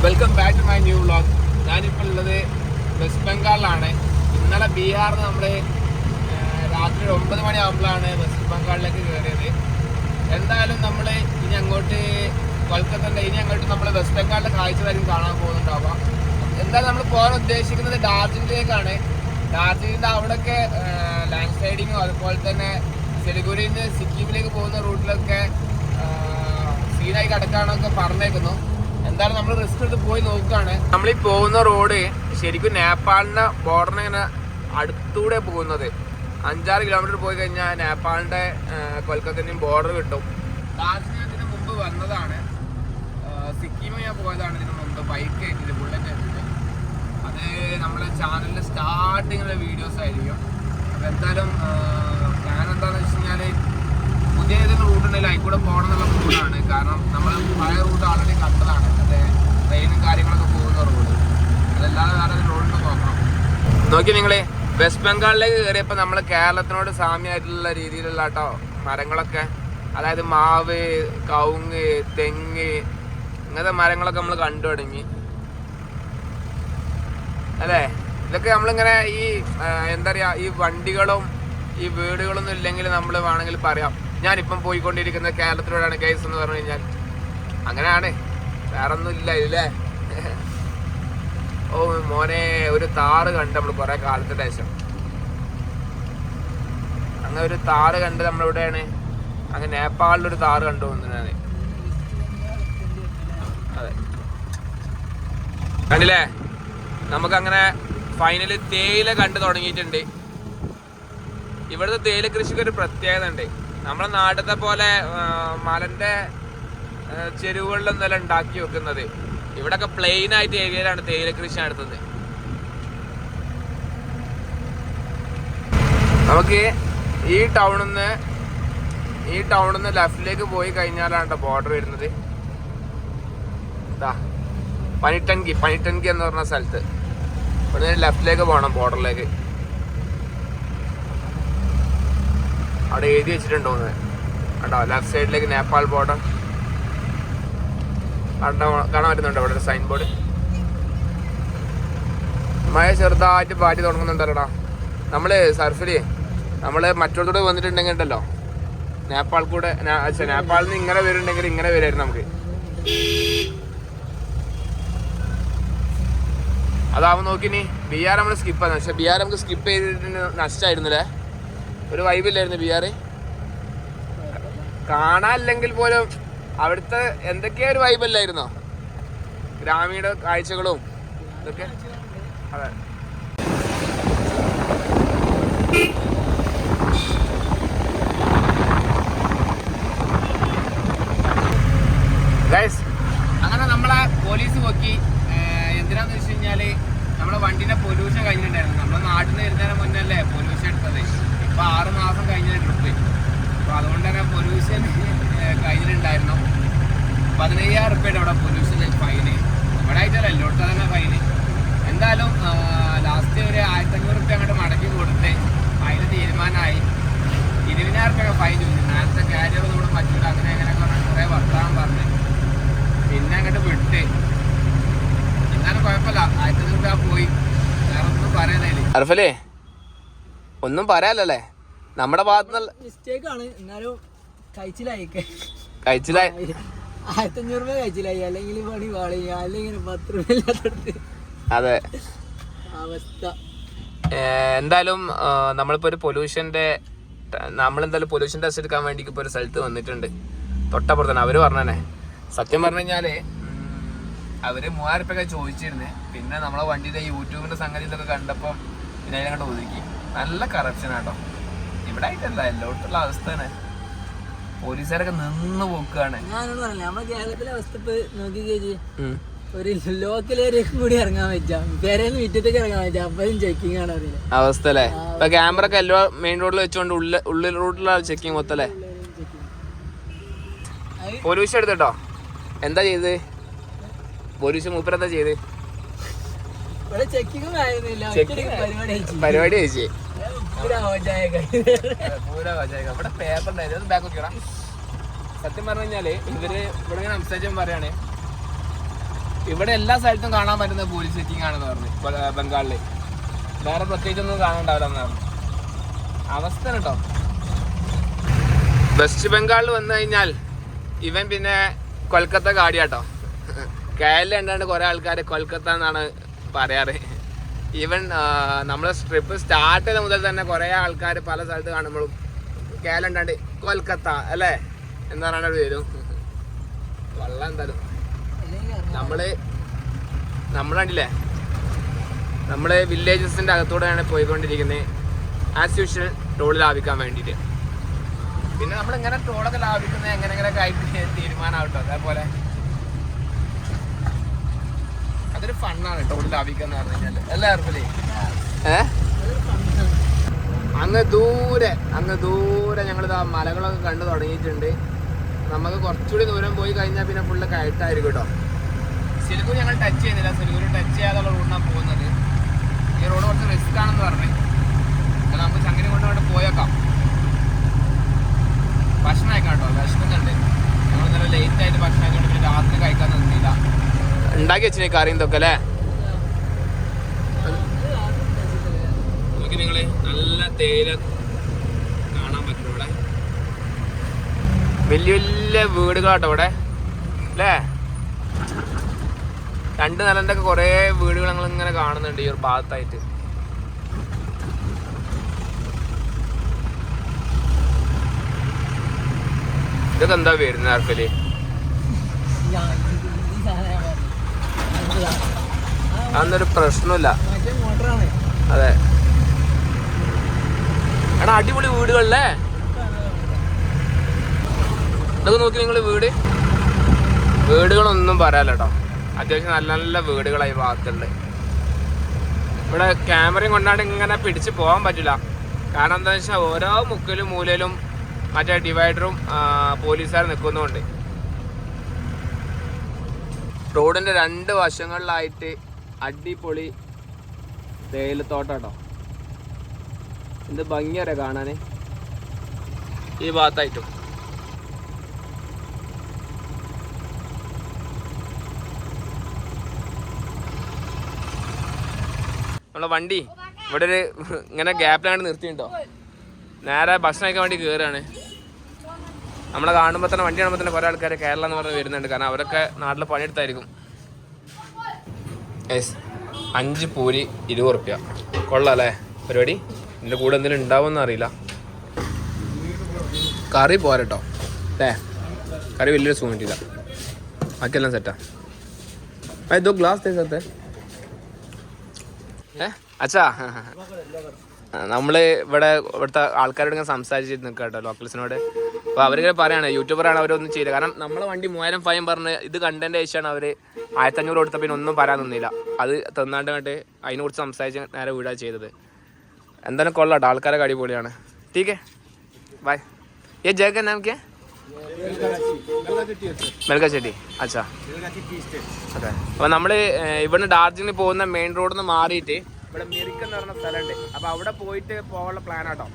Welcome back to my new vlog. ഞാനിപ്പോൾ ഉള്ളത് west ബംഗാളിലാണ്. ഇന്നലെ ബീഹാറിൽ നിന്ന് നമ്മൾ രാത്രി 9 മണിയാകുമ്പോഴാണ് വെസ്റ്റ് ബംഗാളിലേക്ക് കയറിയത്. എന്തായാലും നമ്മൾ ഇനി അങ്ങോട്ട് കൊൽക്കത്തൻ്റെ ഇനി അങ്ങോട്ട് നമ്മൾ വെസ്റ്റ് ബംഗാളിലെ കാഴ്ചകളായിരിക്കും കാണാൻ പോകുന്നുണ്ടാവാം. എന്തായാലും നമ്മൾ പോകാൻ ഉദ്ദേശിക്കുന്നത് ഡാർജിലിംഗിലേക്കാണ്. ഡാർജിലിംഗിൻ്റെ അവിടെയൊക്കെ ലാൻഡ് സ്ലൈഡിങ്ങും അതുപോലെ തന്നെ സിലിഗുരിയിൽ നിന്ന് സിക്കിമിലേക്ക് പോകുന്ന റൂട്ടിലൊക്കെ സീനായി കിടക്കാനൊക്കെ പറഞ്ഞേക്കുന്നു. എന്തായാലും നമ്മൾ റിസ്ക് എടുത്ത് പോയി നോക്കുകയാണ്. നമ്മളീ പോകുന്ന റോഡ് ശരിക്കും നേപ്പാളിൻ്റെ ബോർഡറിന് ഇങ്ങനെ അടുത്തൂടെ പോകുന്നത്. 5-6 കിലോമീറ്റർ പോയി കഴിഞ്ഞാൽ നേപ്പാളിൻ്റെ കൊൽക്കത്തൻ്റെയും ബോർഡർ കിട്ടും. ഡാർജിലിംഗിന് മുമ്പ് വന്നതാണ്. സിക്കിമിൽ ഞാൻ പോയതാണ് ഇതിന് മുമ്പ് ബൈക്ക് ആയിട്ടില്ല, ബുള്ളറ്റ് ആയിട്ടില്ല. അത് നമ്മളെ ചാനലിൽ സ്റ്റാർട്ടിങ്ങിലെ വീഡിയോസ് ആയിരിക്കും. അപ്പോൾ എന്തായാലും പ്ലാൻ എന്താണെന്ന് വെച്ച് കഴിഞ്ഞാൽ പുതിയ ഏതെങ്കിലും റൂട്ട് ഉണ്ടെങ്കിൽ അതിൽ കൂടെ പോകണം എന്നുള്ള റൂട്ടാണ്. കാരണം നമ്മൾ പഴയ റൂട്ട് ആൾറെഡി കണ്ടതാണ്, അതെ ട്രെയിനും കാര്യങ്ങളൊക്കെ പോകുന്ന റോഡ്. അതല്ലാതെ വേറെ റോഡിന് നോക്കണം. നോക്കി നിങ്ങൾ വെസ്റ്റ് ബംഗാളിലേക്ക് കയറിയപ്പോൾ നമ്മൾ കേരളത്തിനോട് സാമ്യമായിട്ടുള്ള രീതിയിലുള്ള കേട്ടോ മരങ്ങളൊക്കെ, അതായത് മാവ്, കവുങ്ങ്, തെങ്ങ് ഇങ്ങനത്തെ മരങ്ങളൊക്കെ നമ്മൾ കണ്ടു തുടങ്ങി അല്ലേ. ഇതൊക്കെ നമ്മളിങ്ങനെ ഈ എന്താ പറയുക, ഈ വണ്ടികളും ഈ വീടുകളൊന്നും ഇല്ലെങ്കിൽ നമ്മൾ വേണമെങ്കിൽ പറയാം ഞാനിപ്പം പോയിക്കൊണ്ടിരിക്കുന്ന കേരളത്തിലൂടെയാണ് കേസ് എന്ന് പറഞ്ഞു കഴിഞ്ഞാൽ. അങ്ങനെയാണ്, വേറെ ഒന്നും ഇല്ല ഇല്ലേ. ഓ മോനെ, ഒരു താറ് കണ്ട് നമ്മൾ കുറെ കാലത്തിന് ശേഷം അങ്ങനെ ഒരു താറ് കണ്ട് നമ്മളിവിടെയാണ്. അങ്ങനെ നേപ്പാളിലൊരു താറ് കണ്ടു ഞാൻ. അതെ കണ്ടില്ലേ, നമുക്കങ്ങനെ ഫൈനലി തേയില കണ്ടു തുടങ്ങിയിട്ടുണ്ട്. ഇവിടുത്തെ തേയില കൃഷിക്ക് ഒരു പ്രത്യേകത ഉണ്ട്. നമ്മളെ നാട്ടിലത്തെ പോലെ മലന്റെ ചെരുവുകളിലൊന്നല്ല ഉണ്ടാക്കി വെക്കുന്നത്. ഇവിടെയൊക്കെ പ്ലെയിൻ ആയിട്ട് ഏരിയയിലാണ് തേയില കൃഷി നടത്തുന്നത്. നമുക്ക് ഈ ടൗണിൽ നിന്ന് ലെഫ്റ്റിലേക്ക് പോയി കഴിഞ്ഞാലാണ് ബോർഡർ വരുന്നത്. പനിട്ടൻകി എന്ന് പറഞ്ഞ സ്ഥലത്ത് ഇവിടെ ലെഫ്റ്റിലേക്ക് പോകണം ബോർഡറിലേക്ക്. അവിടെ എഴുതി വെച്ചിട്ടുണ്ടോന്ന് കേട്ടോ, ലെഫ്റ്റ് സൈഡിലേക്ക് നേപ്പാൾ ബോർഡർ കാണാൻ പറ്റുന്നുണ്ടോ? അവിടെ ഒരു സൈൻ ബോർഡ്. മഴ ചെറുതായിട്ട് പാറ്റി തുടങ്ങുന്നുണ്ടല്ലോടാ. നമ്മള് സർഫില് മറ്റോടത്തോടെ വന്നിട്ടുണ്ടെങ്കിൽ ഉണ്ടല്ലോ, നേപ്പാളിൽ നിന്ന് ഇങ്ങനെ വരുന്നുണ്ടെങ്കിൽ ഇങ്ങനെ വരുമായിരുന്നു നമുക്ക്. അതാവുമ്പോൾ നോക്കിനി ബീഹാർ നമ്മൾ സ്കിപ്പാണ്. പക്ഷെ ബീഹാർ നമുക്ക് സ്കിപ്പ് ചെയ്തിട്ട് നഷ്ടമായിരുന്നില്ലേ, ഒരു വൈബില്ലായിരുന്നു ബീഹാർ. കാണാനില്ലെങ്കിൽ പോലും അവിടുത്തെ എന്തൊക്കെയോ ഒരു വൈബല്ലായിരുന്നോ, ഗ്രാമീണ കാഴ്ചകളും ഇതൊക്കെ. അതെ ഗൈസ്, അങ്ങനെ നമ്മളെ പോലീസ് നോക്കി. എന്തിനാന്ന് വെച്ച് കഴിഞ്ഞാല് നമ്മളെ വണ്ടിന്റെ പൊല്യൂഷൻ കഴിഞ്ഞിട്ടുണ്ടായിരുന്നു. നമ്മളെ നാട്ടിൽ നിന്ന് വരുന്നതിന് മുന്നല്ലേ പൊല്യൂഷൻ എടുത്തത്. ഇപ്പൊ 6 മാസം കഴിഞ്ഞ ട്രിപ്പ്. അപ്പൊ അതുകൊണ്ട് തന്നെ പൊല്യൂഷൻ കഴിഞ്ഞിട്ടുണ്ടായിരുന്നു. 15,000 റുപ്യയുടെ അവിടെ പൊല്യൂഷൻ ഫൈന്. ഇവിടെ ആയിട്ടല്ല, എല്ലായിടത്തും തന്നെ ഫൈന്. എന്തായാലും ലാസ്റ്റ് ഒരു 1,500 റുപ്യ അങ്ങോട്ട് മടക്കി കൊടുത്ത് അതിന് തീരുമാനമായി. 20,000 റുപ്യ ഫൈൻ ചോദിച്ചു. നേരത്തെ കാരിയറൊന്നും ഇവിടെ പറ്റില്ല, അങ്ങനെ അങ്ങനെ കുറേ വർത്താനം പറഞ്ഞ് പിന്നെ അങ്ങോട്ട് വിട്ട്. എന്നാലും കുഴപ്പമില്ല, 1,500 റുപ്യ പോയി. വേറെ ഒന്നും പറയാനില്ല. അർഫലേ, ഒന്നും പറയാനല്ലേ, നമ്മുടെ ഭാഗത്തുനിന്നുള്ള മിസ്റ്റേക്ക് ആണ്. എന്നാലും കഴിച്ചിലായി 1,500 രൂപ കഴിച്ചില്ലായി. അല്ലെങ്കിൽ പണി പാളി, അല്ലെങ്കിൽ 10 രൂപ ഇല്ലാത്തടുത്ത്. അതെ അവസ്ഥ. എന്തായാലും നമ്മളിപ്പോ ഒരു നമ്മളെന്തായാലും പൊല്യൂഷൻ ടെസ്റ്റ് എടുക്കാൻ വേണ്ടി ഇപ്പൊ ഒരു സ്ഥലത്ത് വന്നിട്ടുണ്ട്. തൊട്ടപ്പുറത്തന്നെ. അവര് പറഞ്ഞേ, സത്യം പറഞ്ഞു കഴിഞ്ഞാല് അവര് 3,000 റുപ്യ ചോദിച്ചിരുന്നേ. പിന്നെ നമ്മളെ വണ്ടിയുടെ യൂട്യൂബിന്റെ സംഗതി ഇതൊക്കെ കണ്ടപ്പോ പിന്നെ അതിനങ്ങോട്ട് ഒതുക്കി. നല്ല കറപ്ഷൻ ആട്ടോ. ഇവിടെ ആയിട്ടല്ല, എല്ലായിടത്തുള്ള അവസ്ഥ തന്നെ. പോലീസുകാരൊക്കെ നിന്ന് പോക്കുകയാണ്. ഞാനോട് പറഞ്ഞില്ല, നമ്മളെ കേരളത്തിലെ അവസ്ഥ ഇപ്പൊ നോക്കി കഴിഞ്ഞ് ഒരു ലോക്കൽ ഏരിയക്കും കൂടി ഇറങ്ങാൻ പറ്റാം, പേരേന്ന് മുറ്റത്തേക്ക് ഇറങ്ങാൻ പറ്റാം. അപ്പോഴും ചെക്കിങ് ആണ് അറിയില്ല അവസ്ഥ അല്ലേ. ഇപ്പൊ ക്യാമറ ഒക്കെ എല്ലാ മെയിൻ റോഡിൽ വെച്ചോണ്ട് ഉള്ളിൽ റൂട്ടിലുള്ള ചെക്കിങ് മൊത്തല്ലേ. പോലീസ് എടുത്തിട്ടോ എന്താ ചെയ്ത്? പോലീസ് മൂപ്പരെന്താ ചെയ്ത്? പരിപാടി കഴിച്ചേ. ഇവിടെ പേപ്പർ ഉണ്ടായിരുന്നു, ബാക്ക് നോക്കിയടാ. സത്യം പറഞ്ഞു കഴിഞ്ഞാല് ഇവര് ഇവിടെ സംസാരിച്ചാൽ പറയാണ് ഇവിടെ എല്ലാ സ്ഥലത്തും കാണാൻ പറ്റുന്ന പോലീസ് ചെക്കിംഗ് ആണെന്ന് പറഞ്ഞു ബംഗാളില്. വേറെ പ്രത്യേകിച്ചൊന്നും കാണാണ്ടാവില്ല എന്ന് പറഞ്ഞു. അവസ്ഥ കേട്ടോ. വെസ്റ്റ് ബംഗാളിൽ വന്നു കഴിഞ്ഞാൽ ഇവൻ പിന്നെ കൊൽക്കത്ത കാടിയാട്ടോ. കേരളം ഉണ്ടാണ്ട് കുറെ ആൾക്കാർ കൊൽക്കത്ത എന്നാണ് പറയാറ്. ഈവൻ നമ്മൾ ട്രിപ്പ് സ്റ്റാർട്ട് ചെയ്ത മുതൽ തന്നെ കുറെ ആൾക്കാർ പല സ്ഥലത്ത് കാണുമ്പോഴും കേരളം ഉണ്ടാണ്ട് കൊൽക്കത്ത അല്ലേ എന്ന് പറഞ്ഞാൽ വരും. വെള്ളം എന്തായാലും നമ്മൾ കണ്ടില്ലേ, നമ്മള് വില്ലേജസിന്റെ അകത്തൂടെയാണ് പോയിക്കൊണ്ടിരിക്കുന്നത് ആസ് യൂഷ്വൽ ടോൾ ലാഭിക്കാൻ വേണ്ടിയിട്ട്. പിന്നെ നമ്മൾ ഇങ്ങനെ ടോളൊക്കെ ലാഭിക്കുന്നത് എങ്ങനെയൊക്കെ ആയിട്ട് തീരുമാനമാവട്ടോ. അതേപോലെ അതൊരു ഫണ്ണാണ് ടോൾ ലാഭിക്കാന്ന് പറഞ്ഞു കഴിഞ്ഞാൽ എല്ലാവർക്കും. അങ്ങ് ദൂരെ ഞങ്ങളിത് ആ മലകളൊക്കെ കണ്ടു തുടങ്ങിയിട്ടുണ്ട്. നമുക്ക് കുറച്ചുകൂടി ദൂരം പോയി കഴിഞ്ഞാൽ പിന്നെ ഫുള്ള് കയറ്റായിരിക്കും കേട്ടോ. സിലിഗുരി ഞങ്ങൾ ടച്ച് ചെയ്യുന്നില്ല, സിലിഗുരി ടച്ച് ചെയ്യാതുള്ള റോഡിനാണ് പോകുന്നത്. ഈ റോഡ് കുറച്ച് റിസ്ക് ആണെന്ന് പറഞ്ഞു. എന്നാൽ നമുക്ക് ചങ്ങരി കൊണ്ട് പോയേക്കാം. ഭക്ഷണം കഴിക്കാം കേട്ടോ, വിശക്കുന്നുണ്ട്. ഞങ്ങൾ ഇന്നലെ ലേറ്റ് ആയിട്ട് ഭക്ഷണം കഴിച്ചുകൊണ്ട് പിന്നെ രാത്രി കഴിക്കാൻ നിന്നില്ല. ഉണ്ടാക്കി വെച്ചിന് കറി എന്തൊക്കെ അല്ലേ. നോക്കി നിങ്ങള് നല്ല തേയില കാണാൻ പറ്റും ഇവിടെ. വലിയ വലിയ വീടുകളാട്ടോ ഇവിടെ അല്ലേ. 2 നിലൻ്റെ ഒക്കെ കുറേ വീടുകൾ ഞങ്ങൾ ഇങ്ങനെ കാണുന്നുണ്ട് ഈ ഒരു ഭാഗത്തായിട്ട്. ഇതൊക്കെ എന്താ വരുന്നത് ആർക്കല്? അതൊന്നൊരു പ്രശ്നമില്ല. അതെ എടാ, അടിപൊളി വീടുകളല്ലേ ഇതൊക്കെ. നോക്കി നിങ്ങൾ വീടുകളൊന്നും പറയാലോ കേട്ടോ. അത്യാവശ്യം നല്ല നല്ല വീടുകളായി ഭാഗത്തുണ്ട്. ഇവിടെ ക്യാമറയും കൊണ്ടാണ്ട് ഇങ്ങനെ പിടിച്ച് പോകാൻ പറ്റില്ല. കാരണം എന്താണെന്ന് വെച്ചാൽ ഓരോ മുക്കിലും മൂലയിലും മറ്റേ ഡിവൈഡറും പോലീസുകാർ നിൽക്കുന്നുണ്ട്. റോഡിൻ്റെ 2 വശങ്ങളിലായിട്ട് അടിപൊളി തേയിലത്തോട്ടോ. എന്ത് ഭംഗിയറിയാം കാണാൻ ഈ ഭാഗത്തായിട്ടും. നമ്മളെ വണ്ടി ഇവിടെ ഒരു ഇങ്ങനെ ഗ്യാപ്പിലാണ്ട് നിർത്തിയിട്ടുണ്ടോ. നേരെ ഭക്ഷണം കഴിക്കാൻ വേണ്ടി കയറുകയാണ്. നമ്മളെ കാണുമ്പോൾ തന്നെ വണ്ടി കാണുമ്പോൾ തന്നെ കുറേ ആൾക്കാർ കേരളം എന്ന് പറഞ്ഞ് വരുന്നുണ്ട്. കാരണം അവരൊക്കെ നാട്ടിൽ പണിയെടുത്തായിരിക്കും. 5 പൂരി 20 റുപ്യ. കൊള്ളാം അല്ലേ പരിപാടി. ഇതിൻ്റെ കൂടെ എന്തെങ്കിലും ഉണ്ടാവുമെന്ന് അറിയില്ല. കറി പോരട്ടോ അല്ലേ. കറി വലിയൊരു സുഖം കിട്ടിയില്ല. ബാക്കിയെല്ലാം സെറ്റാ. ദോ ഗ്ലാസ് തേ സത്തെ അച്ഛാ. നമ്മൾ ഇവിടുത്തെ ആൾക്കാരോട് ഇങ്ങനെ സംസാരിച്ചിട്ട് നിൽക്കുക കേട്ടോ, ലോക്കൽസിനോട്. അപ്പോൾ അവരിങ്ങനെ പറയാണ് യൂട്യൂബറാണ് അവരൊന്നും ചെയ്യില്ല. കാരണം നമ്മളെ വണ്ടി 3000 ഫൈൻ പറഞ്ഞ് ഇത് കണ്ടതിൻ്റെ ശേഷമാണ് അവർ 1500 കൊടുത്ത പിന്നെ ഒന്നും പറയാൻ നിന്നില്ല. അത് തന്നാണ്ട് കണ്ട് അതിനെക്കുറിച്ച് സംസാരിച്ച് നേരെ വീടാ ചെയ്തത്. എന്തായാലും കൊള്ളാട്ടോ, ആൾക്കാരൊക്കെ അടിപൊളിയാണ്. ടീക്കേ ബൈ. ये जगह का नाम क्या है? മെൽഗ ചെട്ടി. അച്ഛാ അതെ. അപ്പോൾ നമ്മൾ ഇവിടുന്ന് ഡാർജിലിംഗ് പോകുന്ന മെയിൻ റോഡിൽ നിന്ന് മാറിയിട്ട് ഇവിടെ മിറിക്ക് എന്ന് പറഞ്ഞ സ്ഥലമുണ്ട്. അപ്പോൾ അവിടെ പോയിട്ട് പോകാനുള്ള പ്ലാനാട്ടോ.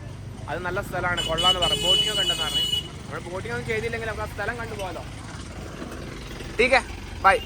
അത് നല്ല സ്ഥലമാണ്, കൊള്ളാന്ന് പറഞ്ഞു. ബോട്ടിംഗ് ഒക്കെ ഉണ്ടെന്ന് പറഞ്ഞു. നമ്മൾ ബോട്ടിംഗ് ഒന്നും ചെയ്തില്ലെങ്കിൽ നമുക്ക് ആ സ്ഥലം കണ്ടു പോകാമല്ലോ. ടീക്കേ ബൈ.